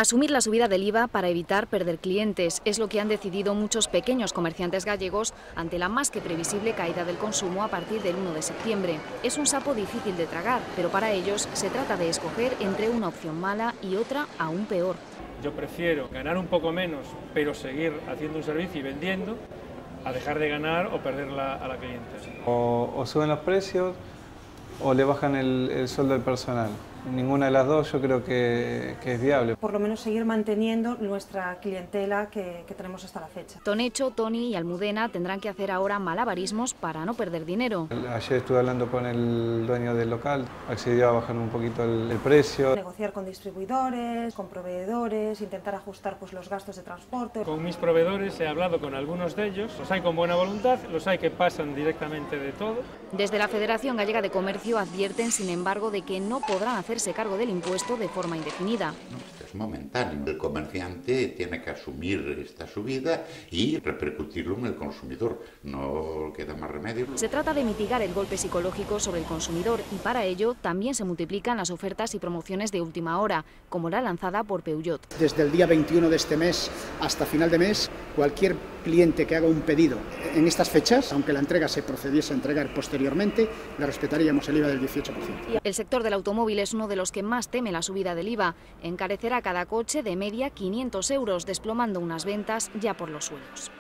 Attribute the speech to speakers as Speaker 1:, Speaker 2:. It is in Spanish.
Speaker 1: Asumir la subida del IVA para evitar perder clientes es lo que han decidido muchos pequeños comerciantes gallegos ante la más que previsible caída del consumo a partir del 1 de septiembre. Es un sapo difícil de tragar, pero para ellos se trata de escoger entre una opción mala y otra aún peor.
Speaker 2: Yo prefiero ganar un poco menos, pero seguir haciendo un servicio y vendiendo, a dejar de ganar o perder a la clientela.
Speaker 3: O suben los precios o le bajan el sueldo del personal. Ninguna de las dos yo creo que es viable.
Speaker 4: Por lo menos seguir manteniendo nuestra clientela que tenemos hasta la fecha.
Speaker 1: Tonecho, Toni y Almudena tendrán que hacer ahora malabarismos para no perder dinero.
Speaker 3: Ayer estuve hablando con el dueño del local, accedió a bajar un poquito el precio.
Speaker 4: Negociar con distribuidores, con proveedores, intentar ajustar los gastos de transporte.
Speaker 2: Con mis proveedores he hablado con algunos de ellos, los hay con buena voluntad, los hay que pasan directamente de todo.
Speaker 1: Desde la Federación Gallega de Comercio advierten, sin embargo, de que no podrán hacerse cargo del impuesto de forma indefinida.
Speaker 5: Es momentáneo. El comerciante tiene que asumir esta subida y repercutirlo en el consumidor. No queda más remedio.
Speaker 1: Se trata de mitigar el golpe psicológico sobre el consumidor y para ello también se multiplican las ofertas y promociones de última hora, como la lanzada por Peugeot.
Speaker 6: Desde el día 21 de este mes hasta final de mes, cualquier cliente que haga un pedido en estas fechas, aunque la entrega se procediese a entregar posteriormente, le respetaríamos el IVA del 18%.
Speaker 1: El sector del automóvil es uno de los que más teme la subida del IVA. Encarecerá cada coche de media 500 euros, desplomando unas ventas ya por los suelos.